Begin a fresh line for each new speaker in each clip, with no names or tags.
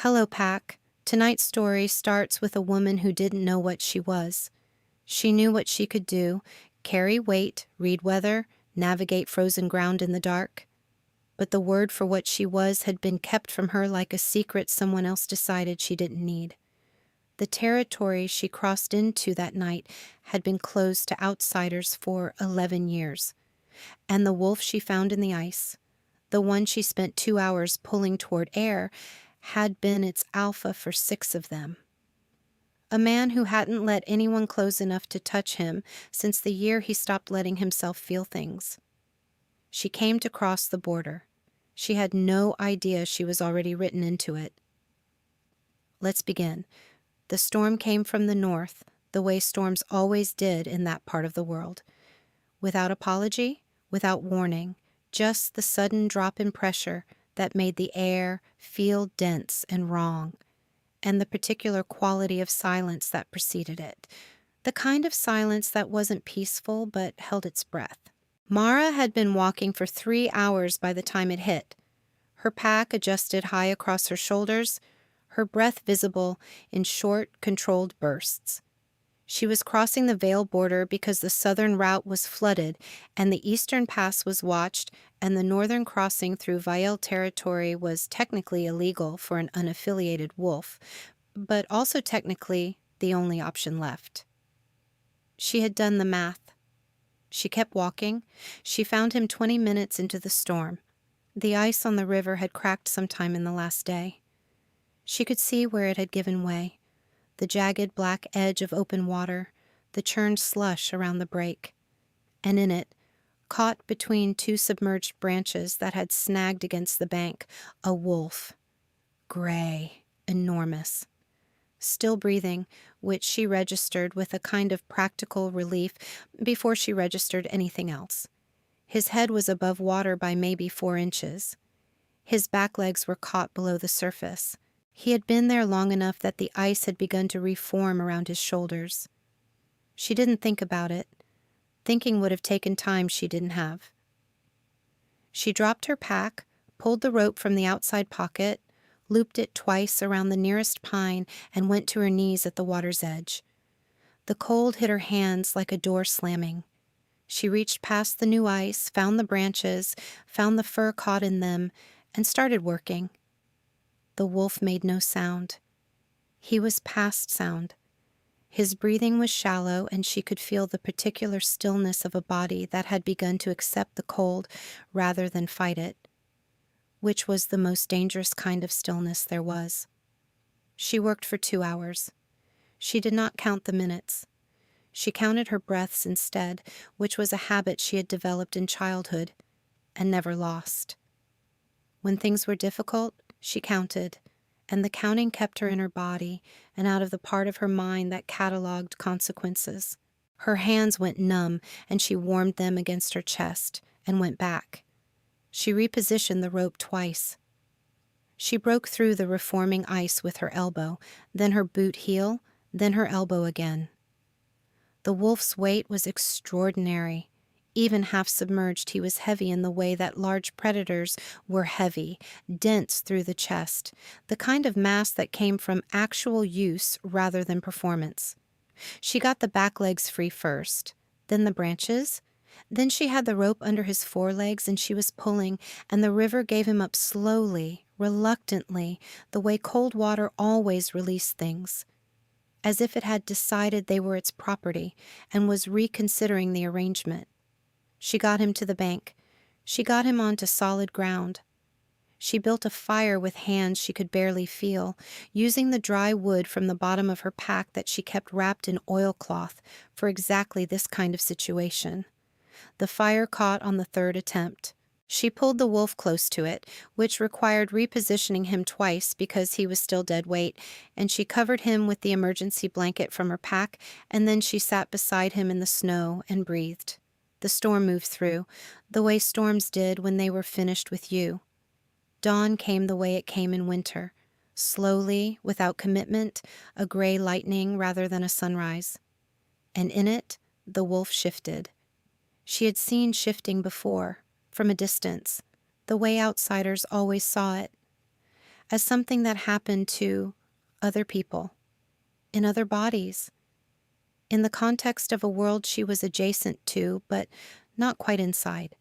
Hello, Pack. Tonight's story starts with a woman who didn't know what she was. She knew what she could do: carry weight, read weather, navigate frozen ground in the dark. But the word for what she was had been kept from her like a secret someone else decided she didn't need. The territory she crossed into that night had been closed to outsiders for 11 years. And the wolf she found in the ice, the one she spent 2 hours pulling toward air, had been its alpha for 6 of them. A man who hadn't let anyone close enough to touch him since the year he stopped letting himself feel things. She came to cross the border. She had no idea she was already written into it. Let's begin. The storm came from the north, the way storms always did in that part of the world. Without apology, without warning, just the sudden drop in pressure that made the air feel dense and wrong, and the particular quality of silence that preceded it. The kind of silence that wasn't peaceful but held its breath. Mara had been walking for 3 hours by the time it hit. Her pack adjusted high across her shoulders, her breath visible in short, controlled bursts. She was crossing the Vale border because the southern route was flooded and the eastern pass was watched, and the northern crossing through Vale territory was technically illegal for an unaffiliated wolf, but also technically the only option left. She had done the math. She kept walking. She found him 20 minutes into the storm. The ice on the river had cracked sometime in the last day. She could see where it had given way. The jagged black edge of open water, the churned slush around the break. And in it, caught between 2 submerged branches that had snagged against the bank, a wolf. Gray, enormous. Still breathing, which she registered with a kind of practical relief before she registered anything else. His head was above water by maybe 4 inches. His back legs were caught below the surface. He had been there long enough that the ice had begun to reform around his shoulders. She didn't think about it. Thinking would have taken time she didn't have. She dropped her pack, pulled the rope from the outside pocket, looped it twice around the nearest pine, and went to her knees at the water's edge. The cold hit her hands like a door slamming. She reached past the new ice, found the branches, found the fur caught in them, and started working. The wolf made no sound. He was past sound. His breathing was shallow, and she could feel the particular stillness of a body that had begun to accept the cold rather than fight it, which was the most dangerous kind of stillness there was. She worked for 2 hours. She did not count the minutes. She counted her breaths instead, which was a habit she had developed in childhood and never lost. When things were difficult, she counted, and the counting kept her in her body and out of the part of her mind that catalogued consequences. Her hands went numb, and she warmed them against her chest and went back. She repositioned the rope twice. She broke through the reforming ice with her elbow, then her boot heel, then her elbow again. The wolf's weight was extraordinary. Even half submerged, he was heavy in the way that large predators were heavy, dense through the chest, the kind of mass that came from actual use rather than performance. She got the back legs free first, then the branches. Then she had the rope under his forelegs, and she was pulling, and the river gave him up slowly, reluctantly, the way cold water always released things, as if it had decided they were its property and was reconsidering the arrangement. She got him to the bank. She got him onto solid ground. She built a fire with hands she could barely feel, using the dry wood from the bottom of her pack that she kept wrapped in oilcloth for exactly this kind of situation. The fire caught on the 3rd attempt. She pulled the wolf close to it, which required repositioning him twice because he was still dead weight, and she covered him with the emergency blanket from her pack, and then she sat beside him in the snow and breathed. The storm moved through, the way storms did when they were finished with you. Dawn came the way it came in winter, slowly, without commitment, a gray lightning rather than a sunrise. And in it, the wolf shifted. She had seen shifting before, from a distance, the way outsiders always saw it. as something that happened to other people, in other bodies, in the context of a world she was adjacent to, but not quite inside.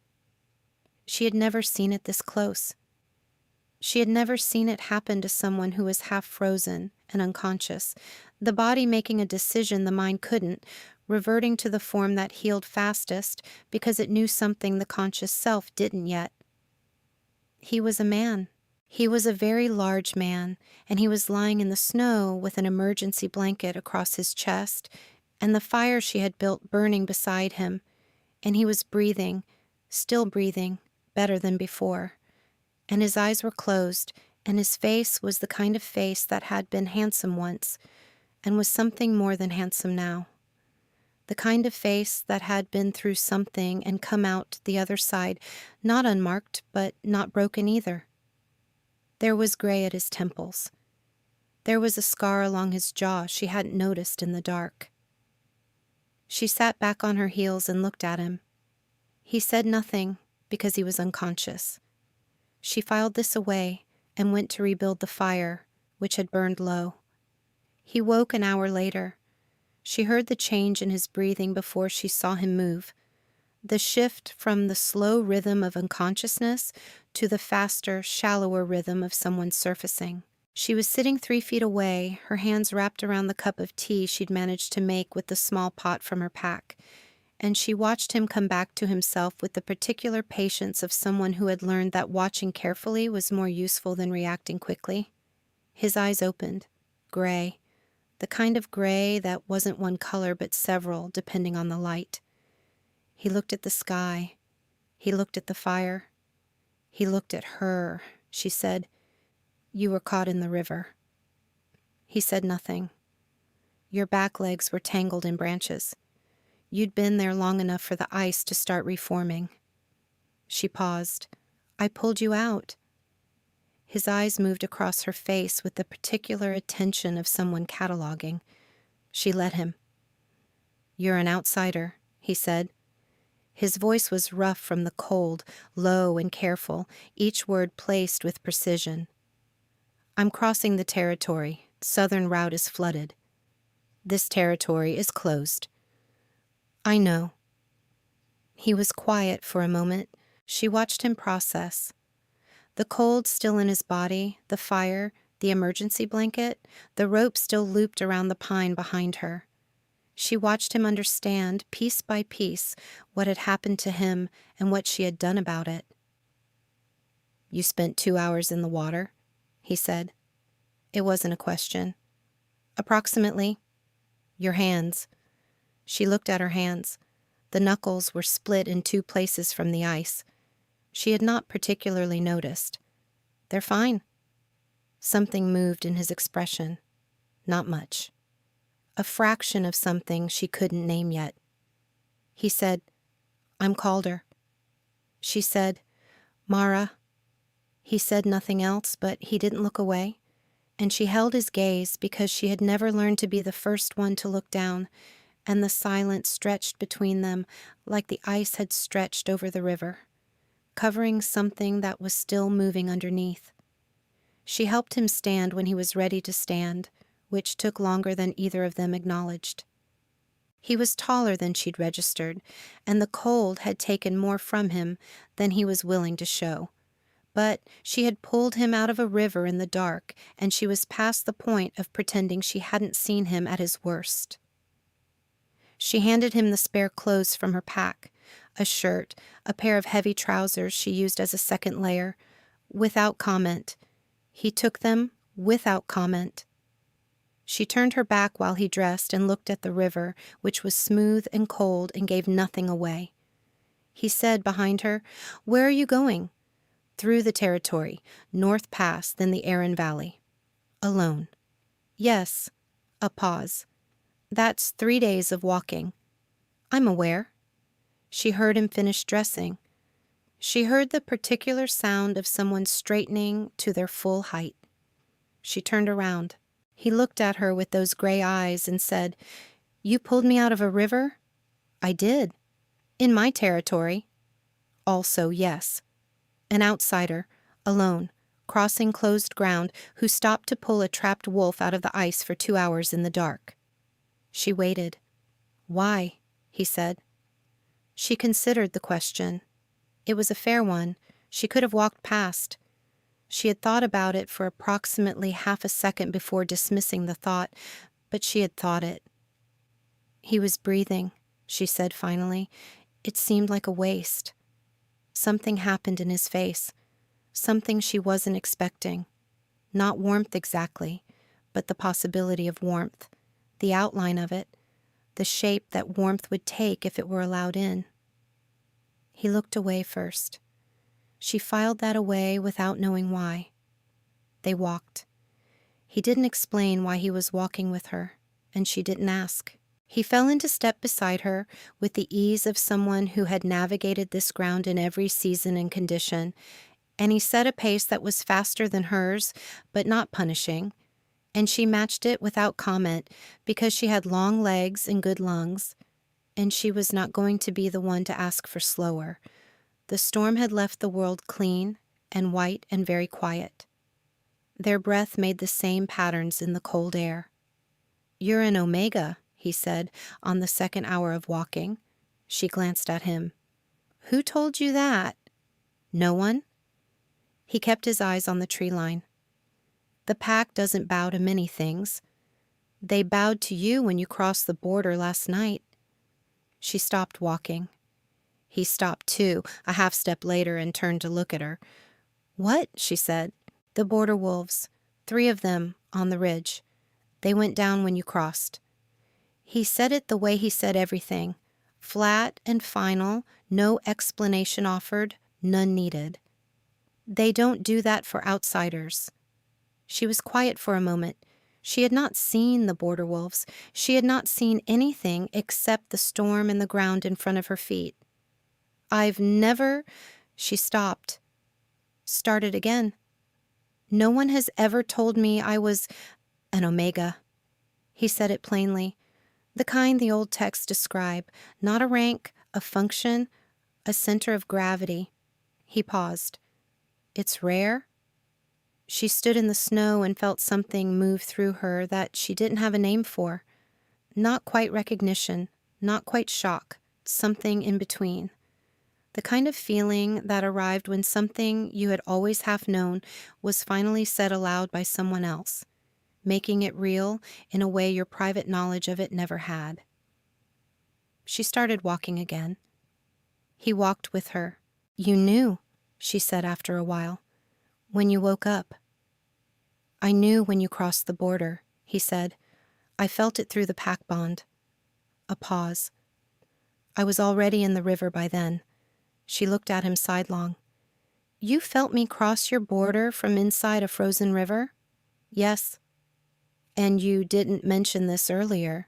She had never seen it this close. She had never seen it happen to someone who was half frozen and unconscious, the body making a decision the mind couldn't, reverting to the form that healed fastest because it knew something the conscious self didn't yet. He was a man. He was a very large man, and he was lying in the snow with an emergency blanket across his chest and the fire she had built burning beside him, and he was breathing, still breathing, better than before. And his eyes were closed, and his face was the kind of face that had been handsome once, and was something more than handsome now. The kind of face that had been through something and come out the other side, not unmarked, but not broken either. There was gray at his temples. There was a scar along his jaw she hadn't noticed in the dark. She sat back on her heels and looked at him. He said nothing because he was unconscious. She filed this away and went to rebuild the fire, which had burned low. He woke an hour later. She heard the change in his breathing before she saw him move, the shift from the slow rhythm of unconsciousness to the faster, shallower rhythm of someone surfacing. She was sitting 3 feet away, her hands wrapped around the cup of tea she'd managed to make with the small pot from her pack, and she watched him come back to himself with the particular patience of someone who had learned that watching carefully was more useful than reacting quickly. His eyes opened, gray, the kind of gray that wasn't one color but several, depending on the light. He looked at the sky. He looked at the fire. He looked at her. She said, "You were caught in the river." He said nothing. "Your back legs were tangled in branches. You'd been there long enough for the ice to start reforming." She paused. "I pulled you out." His eyes moved across her face with the particular attention of someone cataloging. She let him. "You're an outsider," he said. His voice was rough from the cold, low and careful, each word placed with precision. "I'm crossing the territory. Southern route is flooded. This territory is closed." "I know." He was quiet for a moment. She watched him process. The cold still in his body, the fire, the emergency blanket, the rope still looped around the pine behind her. She watched him understand, piece by piece, what had happened to him and what she had done about it. "You spent 2 hours in the water," he said. It wasn't a question. "Approximately." "Your hands." She looked at her hands. The knuckles were split in 2 places from the ice. She had not particularly noticed. "They're fine." Something moved in his expression. Not much. A fraction of something she couldn't name yet. He said, "I'm Calder." She said, "Mara." He said nothing else, but he didn't look away, and she held his gaze because she had never learned to be the first one to look down, and the silence stretched between them like the ice had stretched over the river, covering something that was still moving underneath. She helped him stand when he was ready to stand, which took longer than either of them acknowledged. He was taller than she'd registered, and the cold had taken more from him than he was willing to show. But she had pulled him out of a river in the dark, and she was past the point of pretending she hadn't seen him at his worst. She handed him the spare clothes from her pack, a shirt, a pair of heavy trousers she used as a second layer, without comment. He took them without comment. She turned her back while he dressed and looked at the river, which was smooth and cold and gave nothing away. He said behind her, "Where are you going?" "Through the territory, North Pass, then the Aran Valley." "Alone?" "Yes." A pause. "That's 3 days of walking." "I'm aware." She heard him finish dressing. She heard the particular sound of someone straightening to their full height. She turned around. He looked at her with those gray eyes and said, "You pulled me out of a river?" "I did." "In my territory." "Also, yes." "An outsider, alone, crossing closed ground, who stopped to pull a trapped wolf out of the ice for 2 hours in the dark. She waited. "Why?" he said. She considered the question. It was a fair one. She could have walked past. She had thought about it for approximately half a second before dismissing the thought, but she had thought it. "He was breathing," she said finally. "It seemed like a waste." Something happened in his face, something she wasn't expecting. Not warmth exactly, but the possibility of warmth, the outline of it, the shape that warmth would take if it were allowed in. He looked away first. She filed that away without knowing why. They walked. He didn't explain why he was walking with her, and she didn't ask. He fell into step beside her with the ease of someone who had navigated this ground in every season and condition, and he set a pace that was faster than hers, but not punishing, and she matched it without comment because she had long legs and good lungs, and she was not going to be the one to ask for slower. The storm had left the world clean and white and very quiet. Their breath made the same patterns in the cold air. "You're an omega," he said, on the second hour of walking. She glanced at him. "Who told you that?" "No one?" He kept his eyes on the tree line. "The pack doesn't bow to many things. They bowed to you when you crossed the border last night." She stopped walking. He stopped too, a half step later, and turned to look at her. "What?" she said. "The border wolves. 3 of them on the ridge. They went down when you crossed." He said it the way he said everything. Flat and final, no explanation offered, none needed. "They don't do that for outsiders." She was quiet for a moment. She had not seen the border wolves. She had not seen anything except the storm and the ground in front of her feet. "I've never—" She stopped. Started again. "No one has ever told me I was an omega." He said it plainly. The kind the old texts describe, not a rank, a function, a center of gravity. He paused. "It's rare?" She stood in the snow and felt something move through her that she didn't have a name for. Not quite recognition, not quite shock, something in between. The kind of feeling that arrived when something you had always half known was finally said aloud by someone else, making it real in a way your private knowledge of it never had. She started walking again. He walked with her. "You knew," she said after a while, "when you woke up." "I knew when you crossed the border," he said. "I felt it through the pack bond." A pause. "I was already in the river by then." She looked at him sidelong. "You felt me cross your border from inside a frozen river?" "Yes." "And you didn't mention this earlier."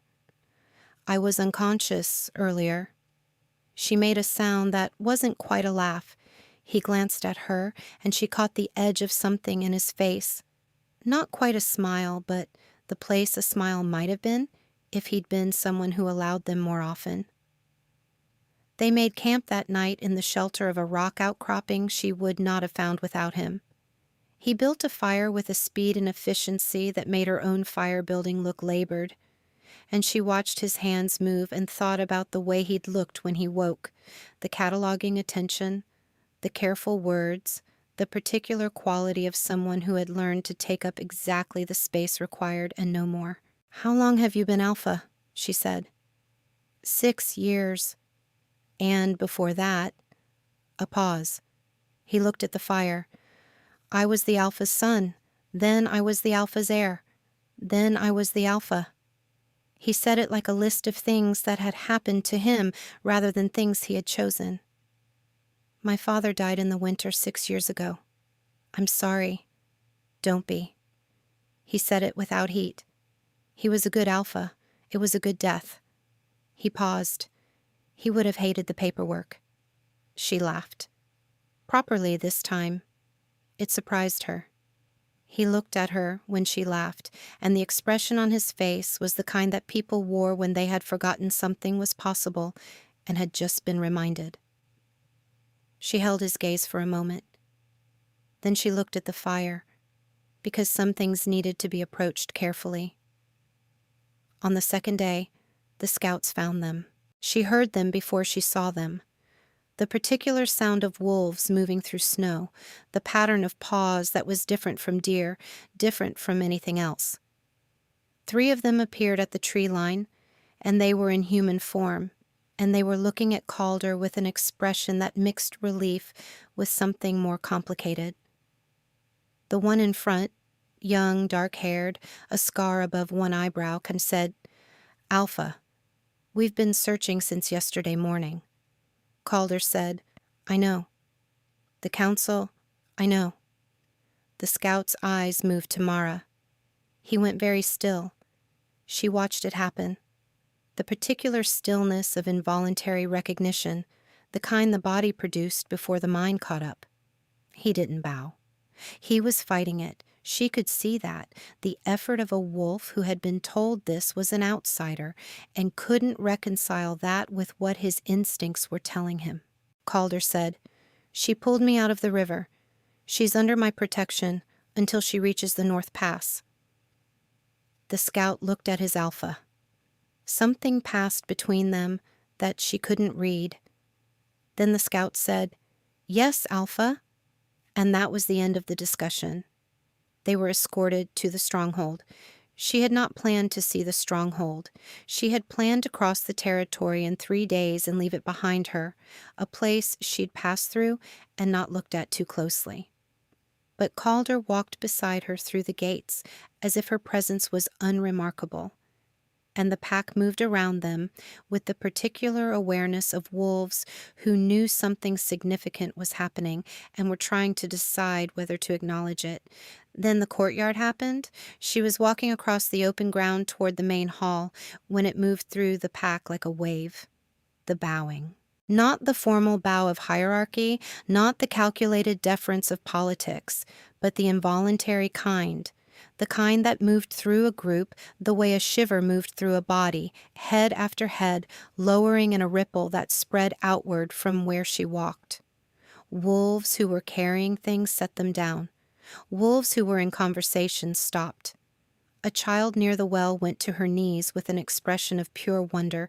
"I was unconscious earlier." She made a sound that wasn't quite a laugh. He glanced at her, and she caught the edge of something in his face. Not quite a smile, but the place a smile might have been if he'd been someone who allowed them more often. They made camp that night in the shelter of a rock outcropping she would not have found without him. He built a fire with a speed and efficiency that made her own fire building look labored, and she watched his hands move and thought about the way he'd looked when he woke, the cataloging attention, the careful words, the particular quality of someone who had learned to take up exactly the space required and no more. "How long have you been alpha?" she said. 6 years. And before that, a pause. He looked at the fire. "I was the alpha's son. Then I was the alpha's heir. Then I was the alpha." He said it like a list of things that had happened to him rather than things he had chosen. "My father died in the winter 6 years ago. I'm sorry." "Don't be." He said it without heat. He was a good alpha. It was a good death. He paused. He would have hated the paperwork. She laughed. Properly this time. It surprised her. He looked at her when she laughed, and the expression on his face was the kind that people wore when they had forgotten something was possible and had just been reminded. She held his gaze for a moment. Then she looked at the fire, because some things needed to be approached carefully. On the second day, the scouts found them. She heard them before she saw them. The particular sound of wolves moving through snow, the pattern of paws that was different from deer, different from anything else. 3 of them appeared at the tree line, and they were in human form, and they were looking at Calder with an expression that mixed relief with something more complicated. The one in front, young, dark-haired, a scar above one eyebrow, said, "Alpha, we've been searching since yesterday morning." Calder said, "I know." The council, "I know." The scout's eyes moved to Mara. He went very still. She watched it happen. The particular stillness of involuntary recognition, the kind the body produced before the mind caught up. He didn't bow. He was fighting it. She could see that, the effort of a wolf who had been told this was an outsider and couldn't reconcile that with what his instincts were telling him. Calder said, "She pulled me out of the river. She's under my protection until she reaches the North Pass." The scout looked at his Alpha. Something passed between them that she couldn't read. Then the scout said, "Yes, Alpha," and that was the end of the discussion. They were escorted to the stronghold. She had not planned to see the stronghold. She had planned to cross the territory in 3 days and leave it behind her, a place she'd passed through and not looked at too closely. But Calder walked beside her through the gates as if her presence was unremarkable, and the pack moved around them with the particular awareness of wolves who knew something significant was happening and were trying to decide whether to acknowledge it. Then the courtyard happened. She was walking across the open ground toward the main hall when it moved through the pack like a wave. The bowing. Not the formal bow of hierarchy, not the calculated deference of politics, but the involuntary kind. The kind that moved through a group the way a shiver moved through a body, head after head, lowering in a ripple that spread outward from where she walked. Wolves who were carrying things set them down. Wolves who were in conversation stopped. A child near the well went to her knees with an expression of pure wonder,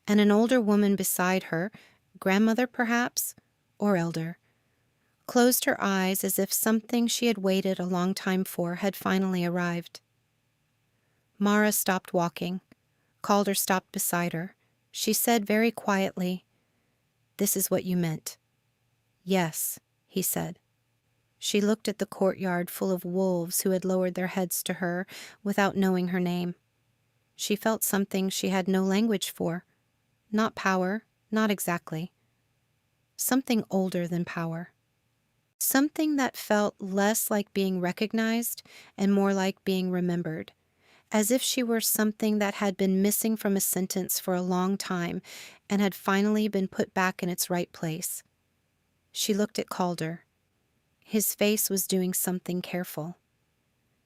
and an older woman beside her, grandmother perhaps, or elder, closed her eyes as if something she had waited a long time for had finally arrived. Mara stopped walking. Calder stopped beside her. She said very quietly, "This is what you meant." "Yes," he said. She looked at the courtyard full of wolves who had lowered their heads to her without knowing her name. She felt something she had no language for. Not power, not exactly. Something older than power. Something that felt less like being recognized and more like being remembered, as if she were something that had been missing from a sentence for a long time and had finally been put back in its right place. She looked at Calder. His face was doing something careful.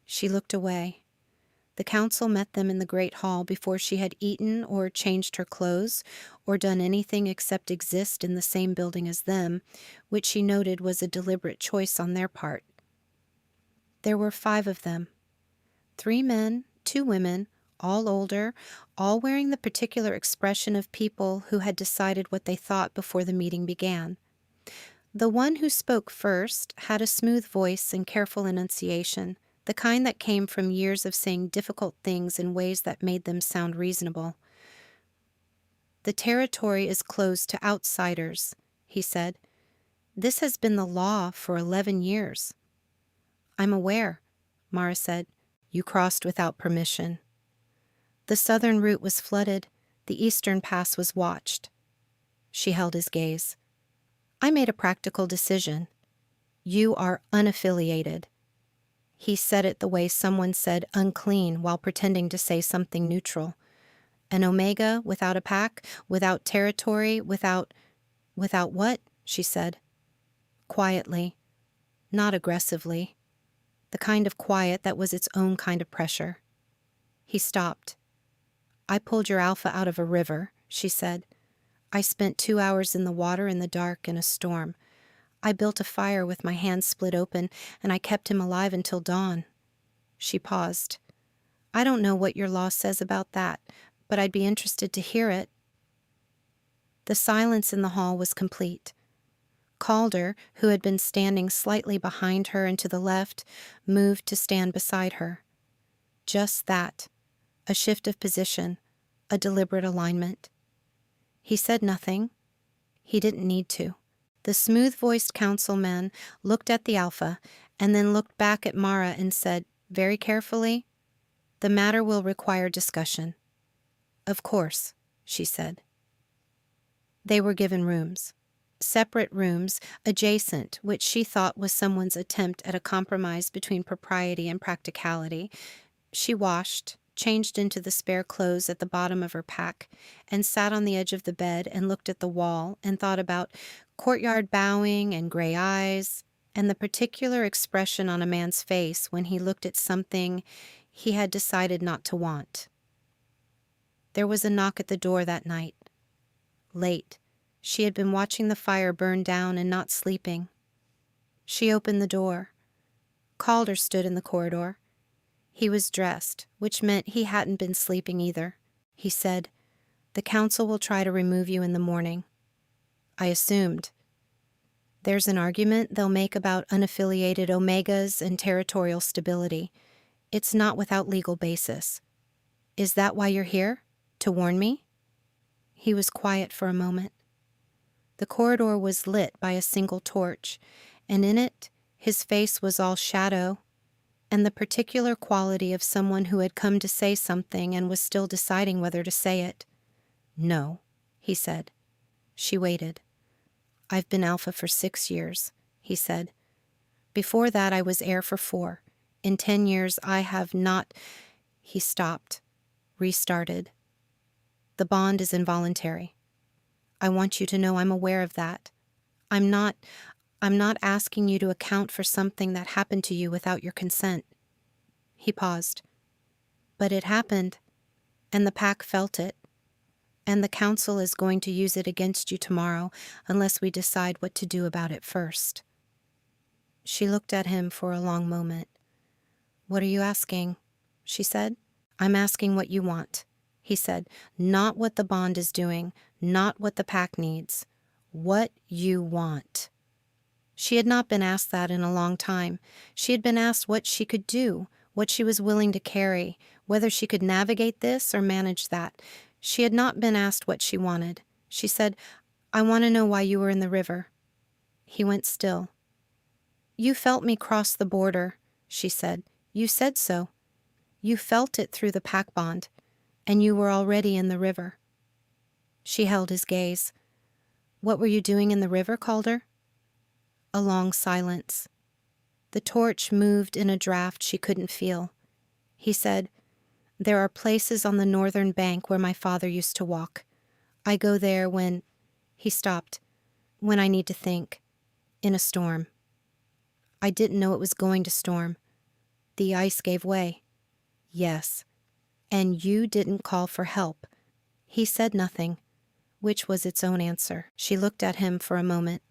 She looked away. The council met them in the great hall before she had eaten or changed her clothes or done anything except exist in the same building as them, which she noted was a deliberate choice on their part. There were 5 of them. 3 men, 2 women, all older, all wearing the particular expression of people who had decided what they thought before the meeting began. The one who spoke first had a smooth voice and careful enunciation, the kind that came from years of saying difficult things in ways that made them sound reasonable. "The territory is closed to outsiders," he said. "This has been the law for 11 years. "I'm aware," Mara said. "You crossed without permission." "The southern route was flooded. The eastern pass was watched." She held his gaze. "I made a practical decision. You are unaffiliated." He said it the way someone said unclean while pretending to say something neutral. "An Omega without a pack, without territory, without what?" she said. Quietly, not aggressively. The kind of quiet that was its own kind of pressure. He stopped. "I pulled your Alpha out of a river," she said. "I spent 2 hours in the water in the dark in a storm. I built a fire with my hands split open, and I kept him alive until dawn." She paused. "I don't know what your law says about that, but I'd be interested to hear it." The silence in the hall was complete. Calder, who had been standing slightly behind her and to the left, moved to stand beside her. Just that. A shift of position, a deliberate alignment. He said nothing. He didn't need to. The smooth-voiced councilman looked at the alpha and then looked back at Mara and said, very carefully, "The matter will require discussion." "Of course," she said. They were given rooms. Separate rooms, adjacent, which she thought was someone's attempt at a compromise between propriety and practicality. She washed, changed into the spare clothes at the bottom of her pack, and sat on the edge of the bed and looked at the wall and thought about courtyard bowing and gray eyes, and the particular expression on a man's face when he looked at something he had decided not to want. There was a knock at the door that night. Late. She had been watching the fire burn down and not sleeping. She opened the door. Calder stood in the corridor. He was dressed, which meant he hadn't been sleeping either. He said, "The council will try to remove you in the morning." I assumed. There's an argument they'll make about unaffiliated omegas and territorial stability. It's not without legal basis. Is that why you're here? To warn me? He was quiet for a moment. The corridor was lit by a single torch, and in it his face was all shadow, and the particular quality of someone who had come to say something and was still deciding whether to say it. "No," he said. She waited. "I've been Alpha for 6 years," he said. "Before that I was Air for 4. In 10 years I have not—" He stopped, restarted. "The bond is involuntary. I want you to know I'm aware of that. I'm not asking you to account for something that happened to you without your consent." He paused. "But it happened, and the pack felt it, and the council is going to use it against you tomorrow unless we decide what to do about it first." She looked at him for a long moment. "What are you asking?" she said. "I'm asking what you want," he said. "Not what the bond is doing, not what the pack needs. What you want." She had not been asked that in a long time. She had been asked what she could do, what she was willing to carry, whether she could navigate this or manage that. She had not been asked what she wanted. She said, "I want to know why you were in the river." He went still. "You felt me cross the border," she said. "You said so. You felt it through the pack bond, and you were already in the river." She held his gaze. "What were you doing in the river, Calder?" A long silence. The torch moved in a draft she couldn't feel. He said, "There are places on the northern bank where my father used to walk. I go there when—" He stopped. "When I need to think. In a storm. I didn't know it was going to storm. The ice gave way." "Yes. And you didn't call for help." He said nothing, which was its own answer. She looked at him for a moment.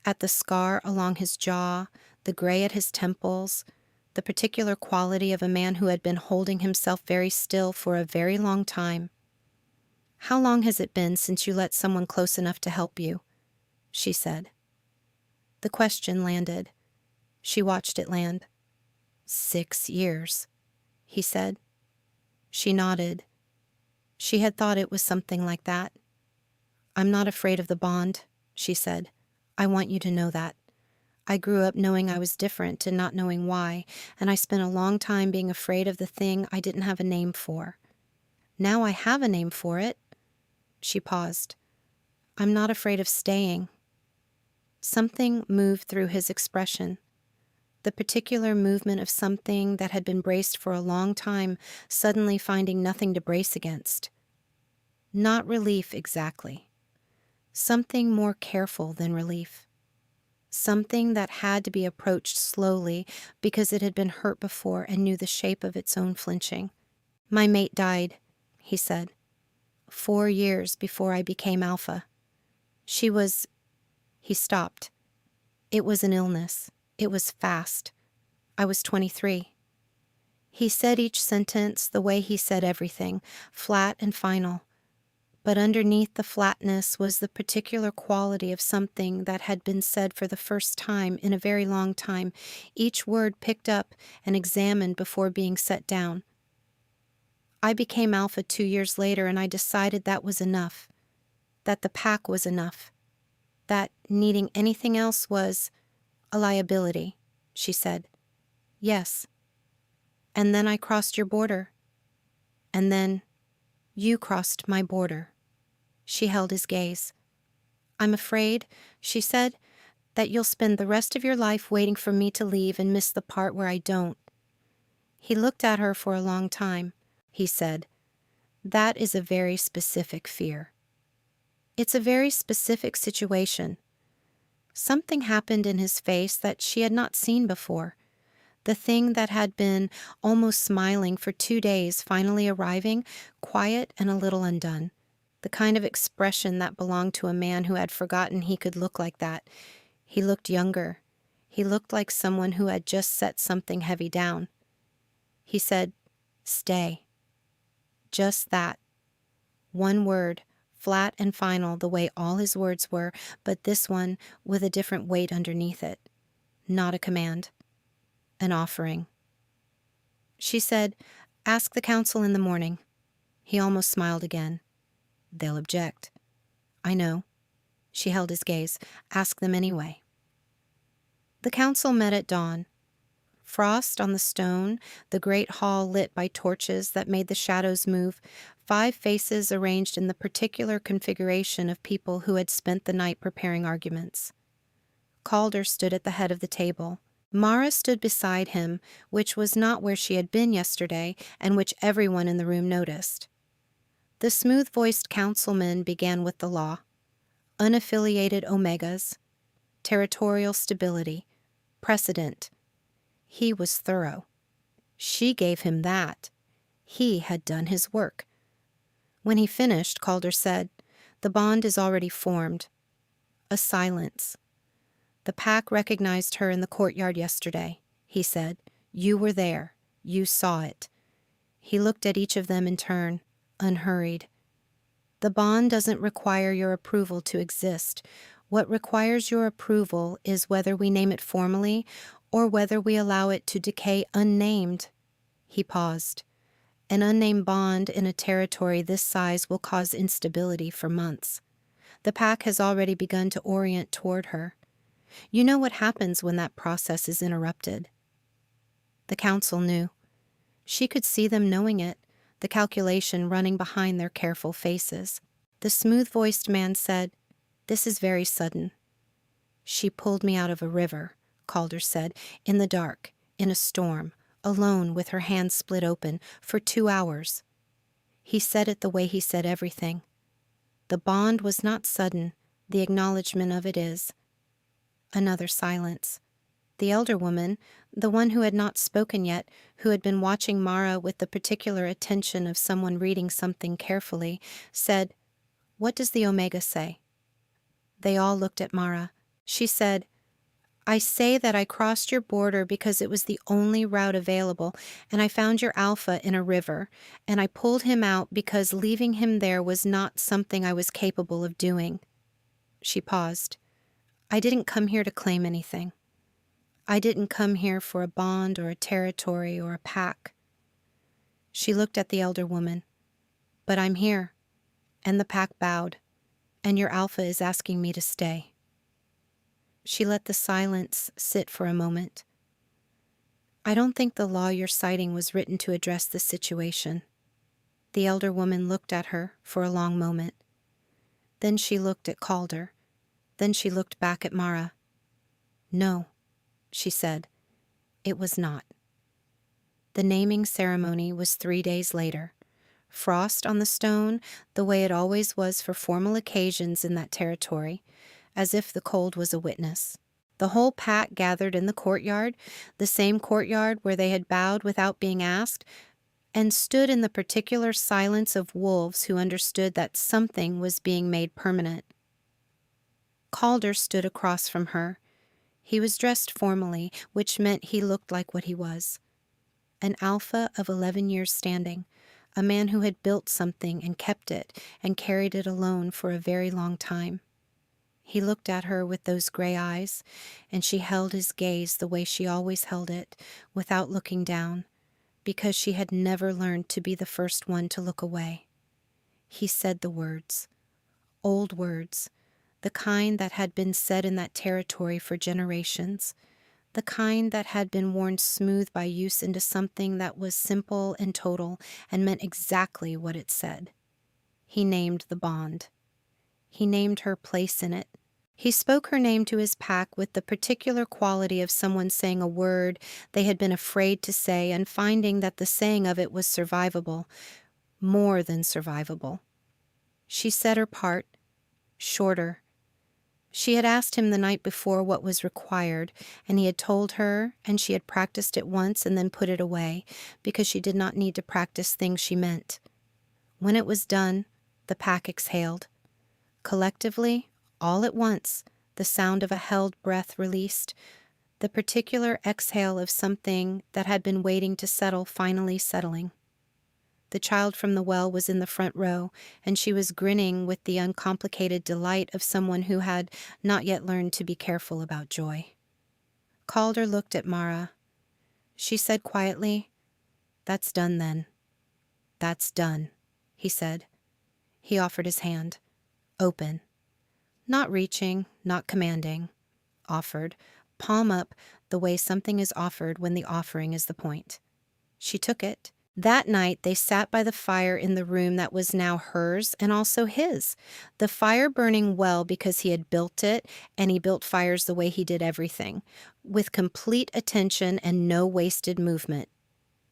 At the scar along his jaw, the gray at his temples, the particular quality of a man who had been holding himself very still for a very long time. "How long has it been since you let someone close enough to help you?" she said. The question landed. She watched it land. 6 years, he said. She nodded. She had thought it was something like that. "I'm not afraid of the bond," she said. "I want you to know that. I grew up knowing I was different and not knowing why, and I spent a long time being afraid of the thing I didn't have a name for. Now I have a name for it." She paused. "I'm not afraid of staying." Something moved through his expression. The particular movement of something that had been braced for a long time, suddenly finding nothing to brace against. Not relief exactly. Something more careful than relief. Something that had to be approached slowly because it had been hurt before and knew the shape of its own flinching. "My mate died," he said, 4 years before I became Alpha. She was—" He stopped. It was an illness. It was fast. I was 23. He said each sentence the way he said everything, flat and final. But underneath the flatness was the particular quality of something that had been said for the first time in a very long time, each word picked up and examined before being set down. I became Alpha 2 years later, and I decided that was enough, that the pack was enough, that needing anything else was a liability, she said. Yes. And then I crossed your border. And then you crossed my border. She held his gaze. I'm afraid, she said, that you'll spend the rest of your life waiting for me to leave and miss the part where I don't. He looked at her for a long time. He said, that is a very specific fear. It's a very specific situation. Something happened in his face that she had not seen before. The thing that had been almost smiling for 2 days finally arriving, quiet and a little undone. The kind of expression that belonged to a man who had forgotten he could look like that. He looked younger. He looked like someone who had just set something heavy down. He said, stay. Just that. One word, flat and final the way all his words were, but this one with a different weight underneath it. Not a command. An offering. She said, ask the council in the morning. He almost smiled again. They'll object. I know. She held his gaze. Ask them anyway. The council met at dawn. Frost on the stone, the great hall lit by torches that made the shadows move, 5 faces arranged in the particular configuration of people who had spent the night preparing arguments. Calder stood at the head of the table. Mara stood beside him, which was not where she had been yesterday, and which everyone in the room noticed. The smooth-voiced councilman began with the law. Unaffiliated omegas, territorial stability, precedent. He was thorough. She gave him that. He had done his work. When he finished, Calder said, the bond is already formed. A silence. The pack recognized her in the courtyard yesterday, he said. You were there. You saw it. He looked at each of them in turn, unhurried. The bond doesn't require your approval to exist. What requires your approval is whether we name it formally or whether we allow it to decay unnamed. He paused. An unnamed bond in a territory this size will cause instability for months. The pack has already begun to orient toward her. You know what happens when that process is interrupted. The council knew. She could see them knowing it, the calculation running behind their careful faces. The smooth-voiced man said, this is very sudden. She pulled me out of a river, Calder said, in the dark, in a storm, alone with her hands split open, for 2 hours. He said it the way he said everything. The bond was not sudden, the acknowledgement of it is. Another silence. The elder woman, the one who had not spoken yet, who had been watching Mara with the particular attention of someone reading something carefully, said, what does the Omega say? They all looked at Mara. She said, I say that I crossed your border because it was the only route available, and I found your Alpha in a river, and I pulled him out because leaving him there was not something I was capable of doing. She paused. I didn't come here to claim anything. I didn't come here for a bond or a territory or a pack. She looked at the elder woman. But I'm here. And the pack bowed. And your Alpha is asking me to stay. She let the silence sit for a moment. I don't think the law you're citing was written to address this situation. The elder woman looked at her for a long moment. Then she looked at Calder. Then she looked back at Mara. No, she said. It was not. The naming ceremony was 3 days later. Frost on the stone, the way it always was for formal occasions in that territory, as if the cold was a witness. The whole pack gathered in the courtyard, the same courtyard where they had bowed without being asked, and stood in the particular silence of wolves who understood that something was being made permanent. Calder stood across from her. He was dressed formally, which meant he looked like what he was. An alpha of 11 years standing, a man who had built something and kept it and carried it alone for a very long time. He looked at her with those gray eyes, and she held his gaze the way she always held it, without looking down, because she had never learned to be the first one to look away. He said the words, old words, the kind that had been said in that territory for generations, the kind that had been worn smooth by use into something that was simple and total and meant exactly what it said. He named the bond. He named her place in it. He spoke her name to his pack with the particular quality of someone saying a word they had been afraid to say and finding that the saying of it was survivable, more than survivable. She said her part, shorter. She had asked him the night before what was required, and he had told her, and she had practiced it once and then put it away, because she did not need to practice things she meant. When it was done, the pack exhaled. Collectively, all at once, the sound of a held breath released, the particular exhale of something that had been waiting to settle finally settling. The child from the well was in the front row, and she was grinning with the uncomplicated delight of someone who had not yet learned to be careful about joy. Calder looked at Mara. She said quietly, "That's done then." "That's done," he said. He offered his hand. Open. Not reaching, not commanding. Offered, palm up, the way something is offered when the offering is the point. She took it. That night they sat by the fire in the room that was now hers and also his, the fire burning well because he had built it, and he built fires the way he did everything, with complete attention and no wasted movement.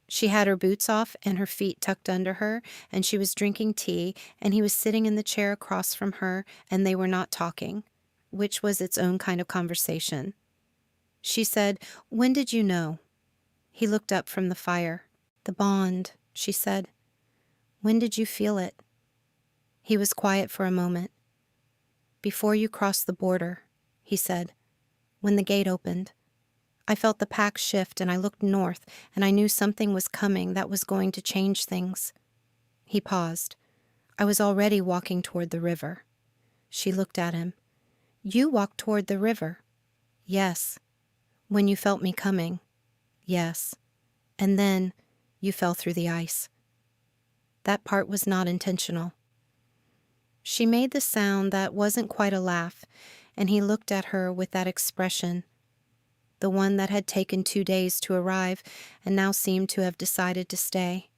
She had her boots off and her feet tucked under her, and she was drinking tea, and he was sitting in the chair across from her, and they were not talking, which was its own kind of conversation. She said, "When did you know?" He looked up from the fire. "The bond," she said. "When did you feel it?" He was quiet for a moment. "Before you crossed the border," he said, "when the gate opened. I felt the pack shift, and I looked north, and I knew something was coming that was going to change things." He paused. "I was already walking toward the river." She looked at him. "You walked toward the river?" "Yes." "When you felt me coming?" "Yes." "And then you fell through the ice." That part was not intentional. She made the sound that wasn't quite a laugh, and he looked at her with that expression, the one that had taken 2 days to arrive and now seemed to have decided to stay.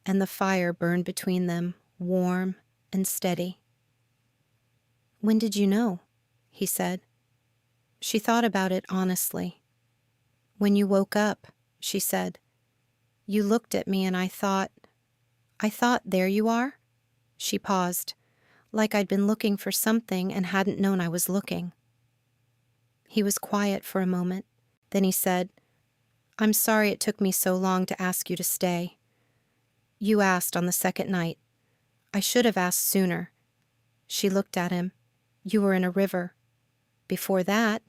And the fire burned between them, warm and steady. "When did you know?" he said. She thought about it honestly. "When you woke up," she said. "You looked at me and I thought, there you are?" She paused, like I'd been looking for something and hadn't known I was looking. He was quiet for a moment. Then he said, "I'm sorry it took me so long to ask you to stay. You asked on the second night. I should have asked sooner." She looked at him. "You were in a river. Before that,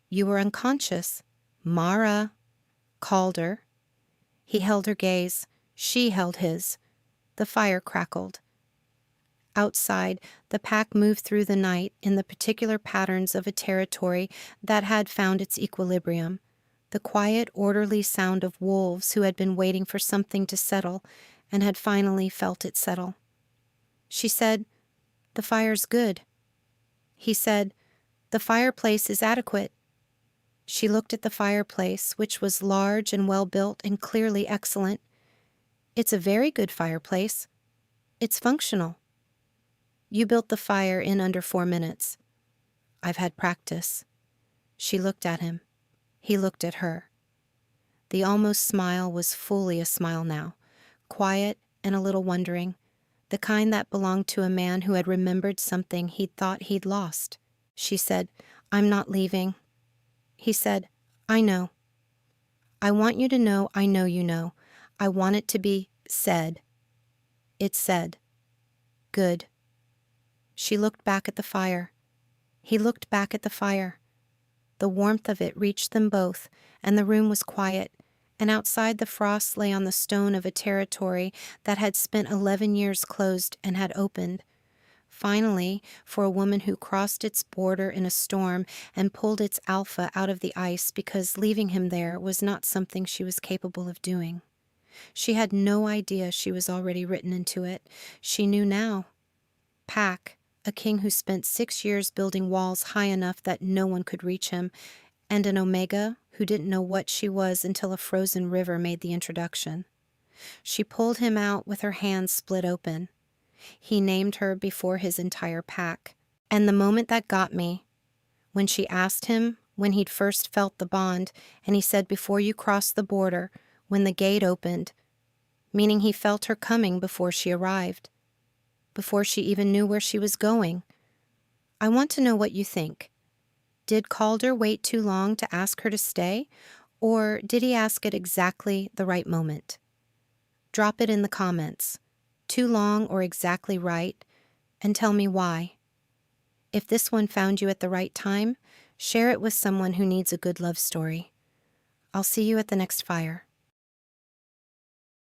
you were unconscious. Mara." "Calder." He held her gaze. She held his. The fire crackled. Outside, the pack moved through the night in the particular patterns of a territory that had found its equilibrium, the quiet, orderly sound of wolves who had been waiting for something to settle and had finally felt it settle. She said, "The fire's good." He said, "The fireplace is adequate." She looked at the fireplace, which was large and well-built and clearly excellent. "It's a very good fireplace. It's functional." "You built the fire in under 4 minutes." "I've had practice." She looked at him. He looked at her. The almost smile was fully a smile now, quiet and a little wondering, the kind that belonged to a man who had remembered something he'd thought he'd lost. She said, "I'm not leaving." He said, "I know. I want you to know I know you know. I want it to be said." It's said. Good. She looked back at the fire. He looked back at the fire. The warmth of it reached them both, and the room was quiet, and outside the frost lay on the stone of a territory that had spent 11 years closed and had opened. Finally, for a woman who crossed its border in a storm and pulled its alpha out of the ice because leaving him there was not something she was capable of doing. She had no idea she was already written into it. She knew now. Pack, a king who spent 6 years building walls high enough that no one could reach him, and an Omega who didn't know what she was until a frozen river made the introduction. She pulled him out with her hands split open. He named her before his entire pack. And the moment that got me, when she asked him when he'd first felt the bond, and he said before you crossed the border, when the gate opened, meaning he felt her coming before she arrived, before she even knew where she was going. I want to know what you think. Did Calder wait too long to ask her to stay, or did he ask at exactly the right moment? Drop it in the comments. Too long or exactly right, and tell me why. If this one found you at the right time, share it with someone who needs a good love story. I'll see you at the next fire.